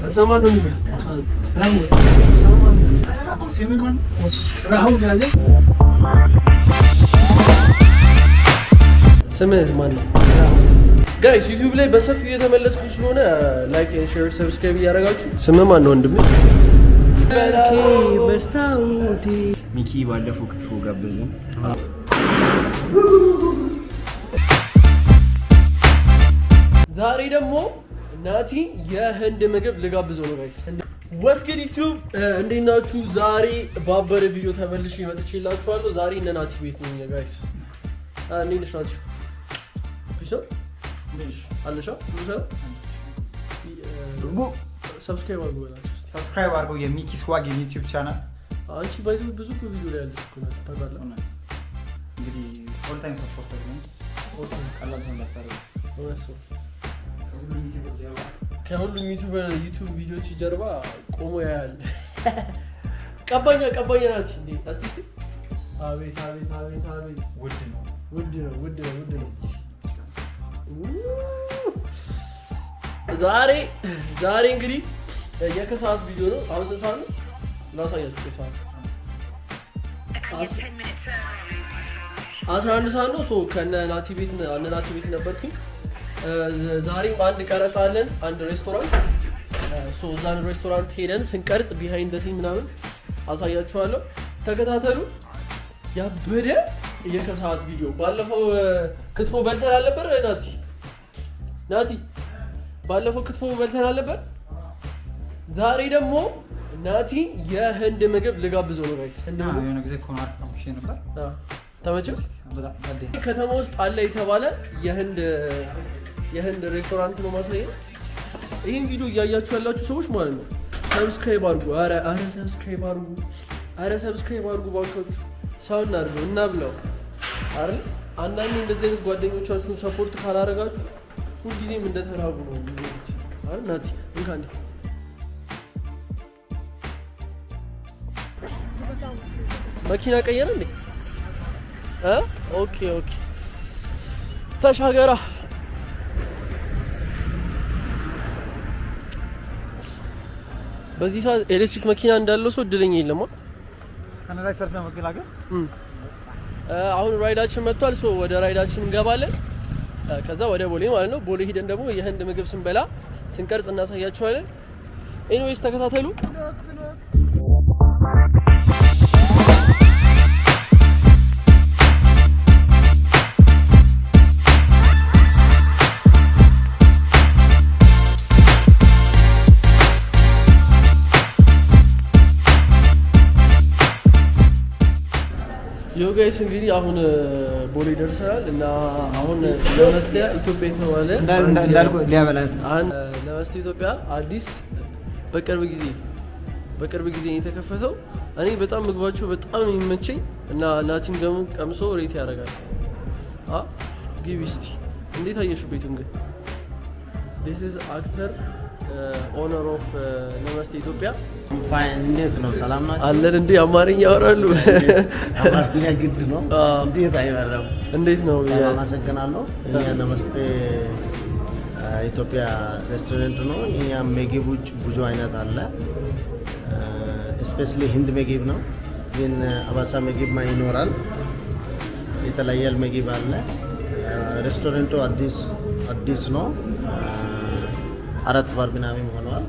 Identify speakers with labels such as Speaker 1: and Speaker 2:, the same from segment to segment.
Speaker 1: سمان راهو سمان سيمون راهو ጋዜ سمان ማን ጋይስ ዩቲዩብ ላይ በሰፊው እየተመለስኩ ስለሆነ ላይክ ኤንድ ሼር ሰብስክራይብ ያደርጋችሁ። ስም ማን ነው ወንድሜ? በርኬ መስታውቲ
Speaker 2: ሚኪ ባለፈው ክትፎ ጋብዙን። ዛሬ ደግሞ ናቲ የህንድ ምግብ ልጋብዘው ነው ጋይስ። ወስገድ ዩቲዩብ እንዴት ናችሁ? ዛሬ ባበረ ቪዲዮ ተመልሼ መጥቼላችኋለሁ። ዛሬ እነ ናቲ ቤት ነኝ ጋይስ። እንዴት ነሽ ናቲ? ፒሶ አለሻ ሰብስክራይብ አድርጉ ብላችሁ
Speaker 3: ሰብስክራይብ አድርጉ የሚኪ ስዋግ ዩቲዩብ ቻናል።
Speaker 2: አንቺ ባይዘው ብዙ ቪዲዮ ላይ ያለሽ እኮ ነው ታውቃለህ።
Speaker 3: እንግዲህ ኦል ታይም ሰፖርት አድርጉ። ኦል ታይም ቀላል ነው ለታረው ከሁሉም ዩቲዩብ ቪዲዮዎች ጀርባ ቆሞ ያያል። ቀባኛ ናት እንዴ! እስቲ አቤት ውድ ነው። ዛሬ እንግዲህ የከሰዓት ቪዲዮ ነው። አሁን ስንት ሰዓት ነው? ላሳያችሁ። ከሰዓት 11 ሰዓት ነው። ከነ ናቲ ቤት ነበርኩኝ። ዛሬ አንድ ቀረጻ አለን፣ አንድ ሬስቶራንት። እዛን ሬስቶራንት ሄደን ስንቀርጽ ቢሃይንድ ዘ ሲን ምናምን አሳያችኋለሁ። ተከታተሉ። ያበደ የከሰዓት ቪዲዮ። ባለፈው ክትፎ በልተን አልነበር ናቲ? ባለፈው ክትፎ በልተን አልነበር? ዛሬ ደግሞ ናቲ የህንድ ምግብ ልጋብዘው ነው ጋይስ። የሆነ ጊዜ ኮማር ካምፕሽ ነበር።
Speaker 2: ተመቸው። ከተማ ውስጥ አለ የተባለ የህንድ ሬስቶራንት ነው ማሳየው። ይሄን ቪዲዮ እያያችሁ ያላችሁ ሰዎች ማለት ነው ሰብስክራይብ አድርጉ። አረ ሰብስክራይብ አድርጉ ባካችሁ። ሰው እናድርገው እና ብለው አይደል? አንዳንዴ እንደዚህ አይነት ጓደኞቻችሁን ሰፖርት ካላደረጋችሁ ሁልጊዜም እንደተራቡ ነው የሚሉት አይደል? ናቲ እንካንዲ መኪና ቀየረ እንዴ? ኦኬ ተሻገራ። በዚህ ሰዓት ኤሌክትሪክ መኪና እንዳለው ሰው እድለኛ የለም።
Speaker 3: ከነላይ ሰልፍ ነው መገላገል።
Speaker 2: አሁን ራይዳችን መጥቷል። ወደ ራይዳችን እንገባለን። ከዛ ወደ ቦሌ ማለት ነው። ቦሌ ሄደን ደግሞ የህንድ ምግብ ስንበላ ስንቀርጽ እናሳያችኋለን። ኤኒዌይስ ተከታተሉ። ጋይስ እንግዲህ አሁን ቦሌ ደርሰናል እና አሁን ለመስተ ኢትዮጵያ ነው ማለት
Speaker 3: እንዳልኩ ሊያበላል
Speaker 2: ለመስተ ኢትዮጵያ አዲስ በቅርብ ጊዜ የተከፈተው። እኔ በጣም ምግባቸው በጣም የሚመቸኝ እና ናቲም ደግሞ ቀምሶ ሬት ያደርጋል። ግቢ እስቲ እንዴት አየሽው ቤቱን? ግን this is actor ኦነር ኦፍ ለመስተ ኢትዮጵያ።
Speaker 4: እንዴት ነው? ሰላም ናችሁ?
Speaker 2: አለን እንዴ? አማርኛ ያወራሉ?
Speaker 4: አማርኛ ግድ ነው። እንዴት አይበረም?
Speaker 2: እንዴት ነው?
Speaker 4: አመሰግናለሁ። እኛ ለመስተ ኢትዮጵያ ሬስቶራንት ነው። እኛ ምግቦች ብዙ አይነት አለ። ስፔሻሊ ህንድ ምግብ ነው፣ ግን አባሳ ምግብ ይኖራል። የተለያየ ምግብ አለ። ሬስቶራንቱ አዲስ ነው። 4 ወር ምናምን ሆኗል፣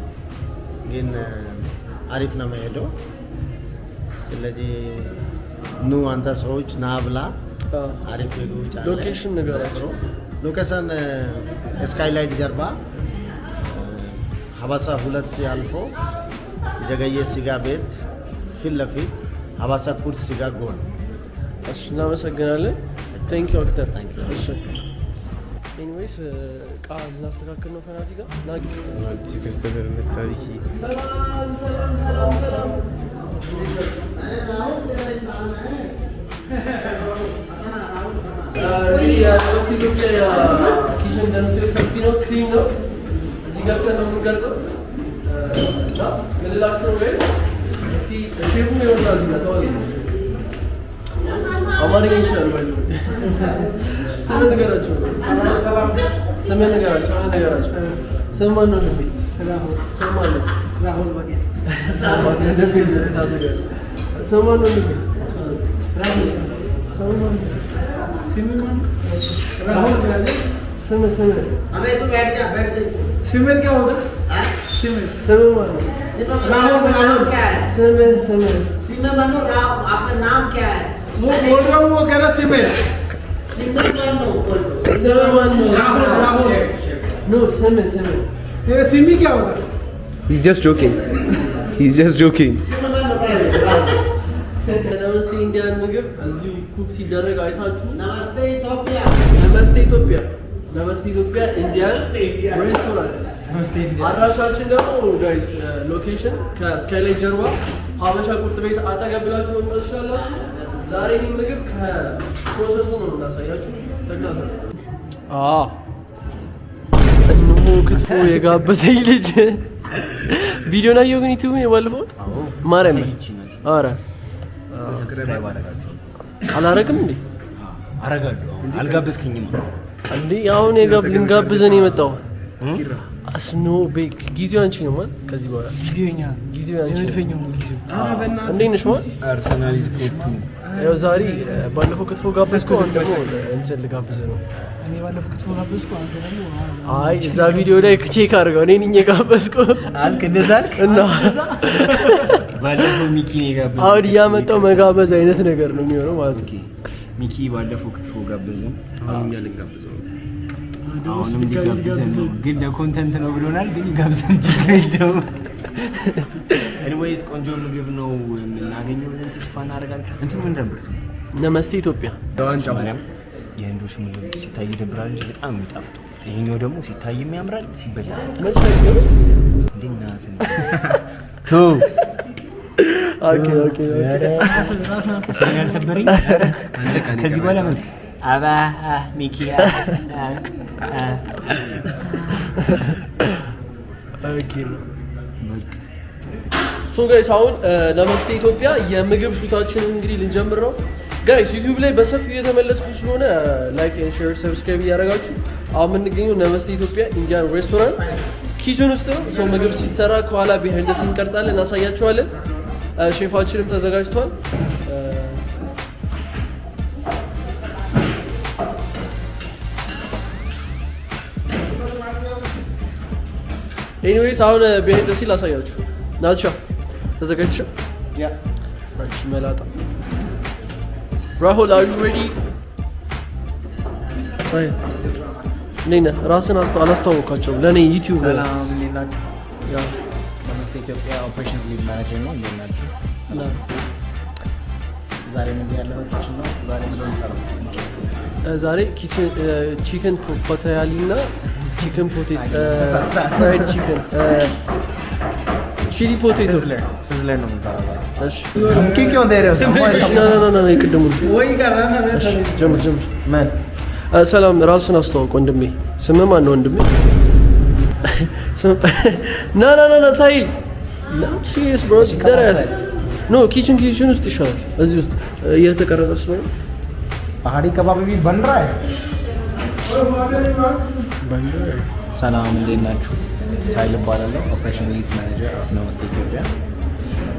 Speaker 4: ግን አሪፍ ነው የሚሄደው። ስለዚህ ኑ አንተ ሰዎች ና ብላ። አሪፍ ምግቦች አለ።
Speaker 2: ሎኬሽን ንገራቸው።
Speaker 4: ሎኬሽን ስካይላይት ጀርባ ሀባሳ 2 ሲያልፎ ጀገየ ስጋ ቤት ፊት ለፊት ሀባሳ ኩርት ስጋ ጎን።
Speaker 2: እሺ እናመሰግናለን። ቴንክ ዩ አክተር። እሺ ኤኒዌይስ ቃል እናስተካክል ነው ከናቲ ጋር ናቂ
Speaker 4: ከስተመር መታሪኪ
Speaker 2: ሰላም ኢትዮጵያ ኪችን እንደምትለው ሰፊ ነው፣ ክሊን ነው። እዚህ ገብተን ነው የምንቀርጸው እና ምን ልላችሁ ነው ጋይስ? እስቲ ሼፉ ይወርዳል ተዋል አማርኛ ይችላል ባይ ስም ነገራቸው። ስም ማን ነው?
Speaker 3: राहुल वगैरह सिमर क्या होगा सिमर राहुल क्या है
Speaker 5: सिमर मानो आपका नाम क्या है
Speaker 3: वो बोल रहा हूँ वो कह रहा सिमर राहुल
Speaker 2: No, Simon.
Speaker 3: ये सिमी क्या होगा
Speaker 1: He's just joking.
Speaker 2: नमस्ते इंडिያን ምግብ እዚሁ ኩክ ሲደረግ አይታችሁ
Speaker 5: नमस्ते इथियोपिया
Speaker 2: ነመስቴ ኢትዮጵያ ኢንዲያን ሬስቶራንት አድራሻችን ደግሞ ጋይስ ሎኬሽን ከስካይላይት ጀርባ ሀበሻ ቁርጥ ቤት አጠገብ ብላችሁ መምጣት ትችላላችሁ። ዛሬ ይህን ምግብ ከፕሮሰሱ ነው የምናሳያችሁ። ተከታተሉ። እነሆ ክትፎ የጋበዘኝ ልጅ ቪዲዮ ላይ ግን ዩቲዩብ የባለፈው ማርያም አረ አላረግም እንዴ
Speaker 6: አረጋለሁ። አልጋበዝከኝም
Speaker 2: እንዴ? አሁን ልንጋብዘን የመጣው አስኖ ቤክ ጊዜው አንቺ ነው ማለት ከዚህ በኋላ ጊዜው አንቺ ነው። እንዴት ነሽ ማለት
Speaker 6: አርሰናል ይዝኩቱ
Speaker 2: ያው ዛሬ ባለፈው ክትፎ ጋበዝኩ። አሁን ደግሞ እንትን ልጋብዝ ነው።
Speaker 3: እኔ ባለፈው ክትፎ ጋበዝኩ። አንተ ደግሞ
Speaker 2: አይ እዛ ቪዲዮ ላይ ቼክ አድርገው እኔ ነኝ የጋበዝኩ
Speaker 6: አልክ። እንደዛ አልክ
Speaker 2: እና
Speaker 6: ባለፈው ሚኪ ነው የጋበዘው።
Speaker 2: አሁን እያመጣው መጋበዝ አይነት ነገር ነው የሚሆነው ማለት ነው።
Speaker 6: ሚኪ ባለፈው ክትፎ ጋበዘን።
Speaker 2: አሁን እኛ ልንጋብዘው ነው።
Speaker 6: አሁንም ሊጋብዘን ነው፣ ግን ለኮንተንት ነው ብሎናል። ግን ይጋብዘን ችግር የለውም። ኤኒዌይስ ቆንጆ ምግብ ነው የምናገኘው ብለን ተስፋ እናደርጋለን። እንትን ምን ነበር ስሙ?
Speaker 2: ነመስቴ ኢትዮጵያ
Speaker 6: ዋንጫ ማርያም። የህንዶች ምግብ ሲታይ ይደብራል እንጂ በጣም የሚጣፍጠው። ይሄኛው ደግሞ ሲታይም ያምራል፣ ሲበላ
Speaker 2: መስፈርቱ
Speaker 6: እንዴናት ቱ
Speaker 2: ኦኬ
Speaker 6: ሰኛል ሰበረኝ። ከዚህ በኋላ ምን አባ ሚኪያ
Speaker 2: ኦኬ ሶ ጋይስ አሁን ነመስቴ ኢትዮጵያ የምግብ ሹታችንን እንግዲህ ልንጀምር ነው። ጋይስ ዩቲዩብ ላይ በሰፊው እየተመለስኩ ስለሆነ ላይክ ኤንድ ሼር ሰብስክራይብ እያደረጋችሁ አሁን የምንገኘው ነመስቴ ኢትዮጵያ ኢንዲያን ሬስቶራንት ኪችን ውስጥ ነው። ሰው ምግብ ሲሰራ ከኋላ ቢሃይንድ ሲን እንቀርጻለን፣ እናሳያችኋለን። ሼፋችንም ተዘጋጅቷል። ኤኒዌይስ አሁን ቢሃይንድ ሲን ላሳያችሁ። ናትሻ ተዘጋጅተሻል? ያ አንቺ መላጣ ራሁል አር ዩ ሬዲ? ሳይ ነይና ራስን አላስተዋወቃቸውም ለኔ ዩቲዩብ ላይ።
Speaker 4: ሰላም እንዴት ናችሁ? ያ ነመስቴ ኢትዮጵያ ኦፕሬሽንስ ሊድ ማኔጀር ነው። እንዴት ናችሁ? ዛሬ ምን ያለው ኪችን ነው? ዛሬ ምን እንሰራው?
Speaker 2: ዛሬ ቺክን ፖታያሊ እና ቺክን ፖቴቶ ፍራይድ ቺክን ቺሊ ፖቴቶ
Speaker 4: ሲዝለር ነው የምንሰራው ዛሬ።
Speaker 2: እሺ
Speaker 4: ኬክ ኦን ዴር
Speaker 2: ና ይቅድሙ
Speaker 3: वही कर रहा था मैं
Speaker 2: ጀምር
Speaker 4: ማን
Speaker 2: ሰላም ራስን አስተዋውቅ ወንድሜ። ስምህ ማን ነው ወንድሜ? ና ሳሂል ሲሪየስ ብሮ ደረስ ኖ ኪችን ውስጥ ይሻላል። እዚህ ውስጥ እየተቀረጸ ስለሆነ
Speaker 4: पहाड़ी कबाब भी बन रहा है। ሰላም እንዴት ናችሁ? ሳይል እባላለሁ ኦፕሬሽን ሊድ ማኔጀር ኦፍ ነመስቴ ኢትዮጵያ።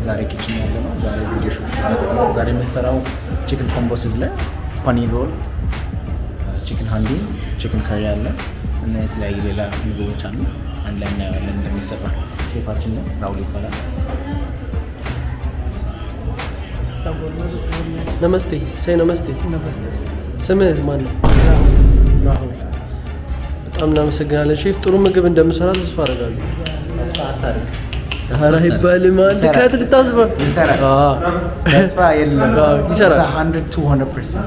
Speaker 4: ዛሬ ኪችን ያለ ነው። ዛሬ ቪዲዮ ሹት ነው። ዛሬ የምንሰራው ቺክን ኮምቦ ሲዝለር፣ ፓኒር ሮል፣ ቺክን ሃንዲ፣ ቺክን ካሪ አለ እና የተለያዩ ሌላ ምግቦች አሉ። አንድ ላይ እናየዋለን እንደሚሰራ። ሼፋችን ነው ራውል ይባላል።
Speaker 2: ነመስቴ ሳይ ነመስቴ። ስምህ ማን ነው? ራሁል። በጣም እናመሰግናለን ሼፍ። ጥሩ ምግብ እንደምሰራ ተስፋ አደርጋለሁ። ኧረ አይባልም አንተ ከት ልታስባ
Speaker 4: ይሰራል። ተስፋ የለም
Speaker 2: ይሰራል።
Speaker 4: 100%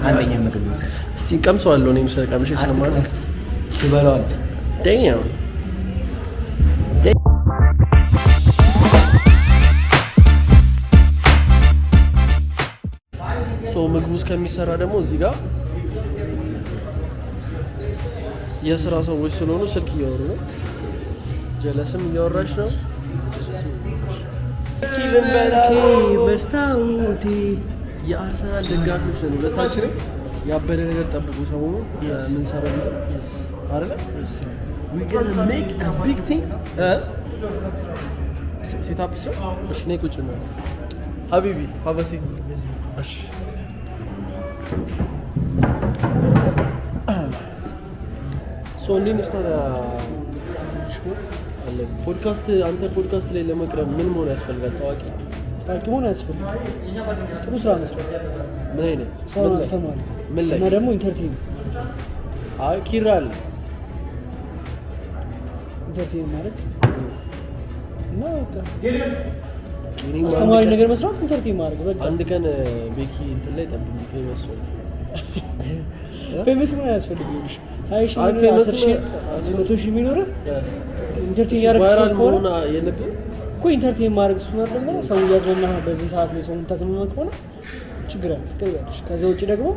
Speaker 4: አንደኛ ምግብ ይሰራል።
Speaker 2: እስቲ ቀምሰዋለሁ እኔም ቀምሼ ስለማለት
Speaker 4: ትበላዋለህ።
Speaker 2: ዳኛው ምግቡ እስከሚሰራ ደግሞ እዚህ ጋር የስራ ሰዎች ስለሆኑ ስልክ እያወሩ ነው። ጀለስም እያወራች ነው። መስታወቴ የአርሰናል ደጋፊዎች ነን ሁለታችንም። ያበደ ነገር ጠብቁ። ሰሞኑን የምንሰራው አይደለ we're gonna make a big thing. Set up so? እሺ ነይ ቁጭ ነው ሀቢቢ ሀበሲ እሺ እንዴት ነሽ ታዲያ? ፖድካስት አንተ ፖድካስት ላይ ለመቅረብ ምን መሆን ያስፈልጋል? ታዋቂ መሆን ያስፈልጋል። ጥሩ ስራ መስራት። ምን አይነት ሰው አስተማሪ ምን ላይ እና ደግሞ ኢንተርቴይን ኪራ አለ ኢንተርቴይን ማለት እና አስተማሪ ነገር መስራት ኢንተርቴይን ማለት በቃ አንድ ቀን ቤኪ እንትን ላይ ጠብቂ ፌመስ ሆነ ፌመስ ምን ያስፈልግልሽ? አይሽ ፌመስ ሚኖር ኢንተርቴይን ያደርጋል ኮሮና የለብኝ እኮ ኢንተርቴይን ማድረግ እሱ ነው ደግሞ ሰው ያዝናና በዚህ ሰዓት ላይ ሰው ተዘመመ ከሆነ ችግር አለ ትቀበያለሽ። ከዛ ውጪ ደግሞ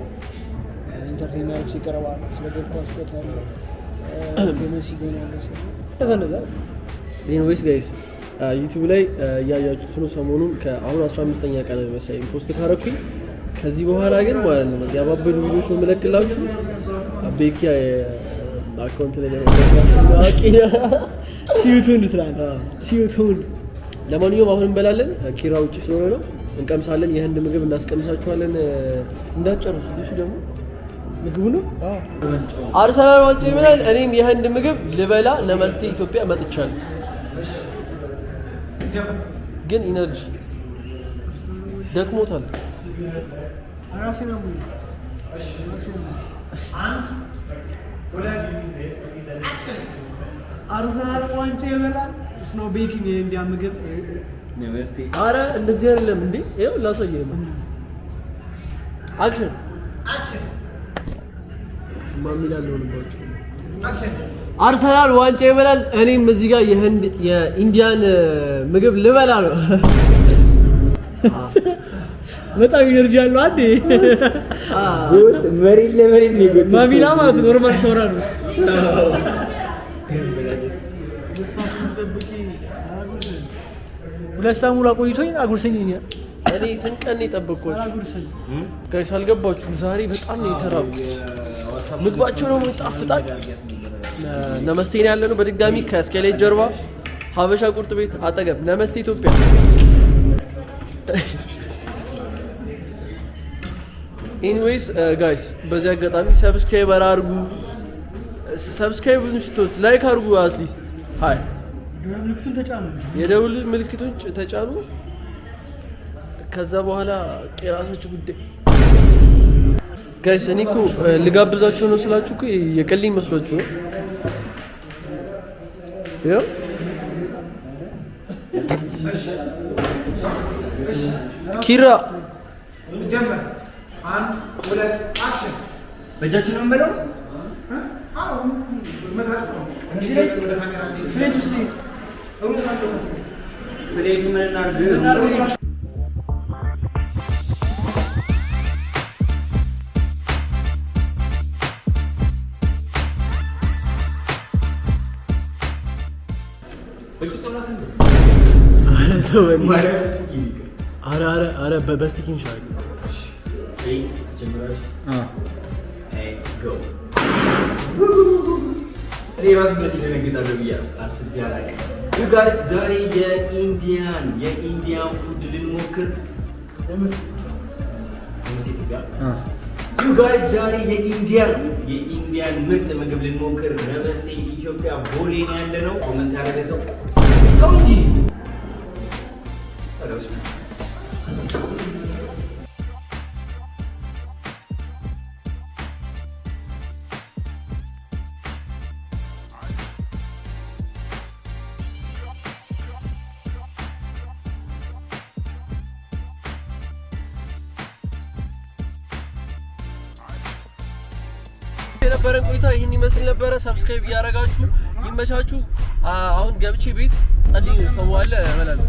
Speaker 2: ኢንተርቴይን ማድረግ ሲቀርባል ስለገባስ በታለ ፌመስ ይገኛል ስለዛ ኤኒዌይስ ጋይስ ዩቲዩብ ላይ ያያችሁት ነው ሰሞኑን ከአሁን 15ኛ ቀን መሰለኝ ፖስት ካረኩኝ ከዚህ በኋላ ግን ማለት ነው ያባበዱ ቪዲዮዎች ነው የምለቅላችሁ ቤኪ አካውንት ላይ ሲዩቱን ትላንት ሲዩቱን ለማንኛውም አሁን እንበላለን ኪራ ውጪ ስለሆነ ነው እንቀምሳለን የህንድ ምግብ እናስቀምሳችኋለን እንዳትጨርሱ እሺ ደግሞ ምግቡ ነው አርሰናል ዋንጫ ይበላል እኔም የህንድ ምግብ ልበላ ለመስቴ ኢትዮጵያ መጥቻለሁ ግን ኢነርጂ ደክሞታል አራሴና ሙሉ አንድ ሁለት አክሽን አርሰናል ዋንጫ ይበላል ስኖ ቤኪንግ የኢንዲያ ምግብ ነመስቴ አረ እንደዚህ አይደለም እንዴ ይኸው ላሳየህ ነው አክሽን ማሚላለው ነው አክሽን አርሰናል ዋንጫ ይበላል እኔም እዚህ ጋር የኢንዲያን ምግብ ልበላ ነው በጣም ኢነርጂ አለው አንዴ መሬት ለመሬት ነው ይገጥ ማሚላ ማለት ኖርማል ሾራ ነው ሁለት ሳሙላ ቆይቶኝ አጉርሰኝ እኔ ስንቀን የጠበቅኩት አጉርሰኝ ጋይስ አልገባችሁም ዛሬ በጣም ነው የተራብኩት ምግባቸው ነው ይጣፍጣል ነመስቴ ነው ያለነው በድጋሚ ከስኬሌት ጀርባ ሀበሻ ቁርጥ ቤት አጠገብ ነመስቴ ኢትዮጵያ ኤኒዌይስ ጋይስ በዚህ አጋጣሚ ሰብስክራይብ አድርጉ ሰብስክራይብ እንሽቶት ላይክ አድርጉ አትሊስት ሃይ ምልክቱን ተጫኑ የደውል ምልክቱን ተጫኑ ከዛ በኋላ የራሳችሁ ጉዳይ ጋይስ እኔ እኮ ልጋብዛችሁ ነው ስላችሁ እኮ የቀልኝ መስሏችሁ ነው ያው ኪራ ጀመር አንድ ሁለት አክሽን በእጃችን ነው የምበለው አዎ እንዴ ወደ ካሜራ ፕሌቱ ሲ ሩዝ አለው ፕሌቱ ምን እናድርግ አረ በስቲኪን ሻይ
Speaker 6: ዛሬ የኢንዲያን ፉድ ልንሞክር ዛሬ የኢንዲያን ምርጥ ምግብ ልንሞክር ነመስቴ ኢትዮጵያ ቦሌ ነው ያለነው ኮሜንት ያደረገ ሰው እንጂ
Speaker 2: የነበረን ቆይታ ይህን ይመስል ነበረ ሰብስክራይብ እያደረጋችሁ ይመቻችሁ አሁን ገብቼ ቤት ጸልይ ነው ተዋለ እበላለሁ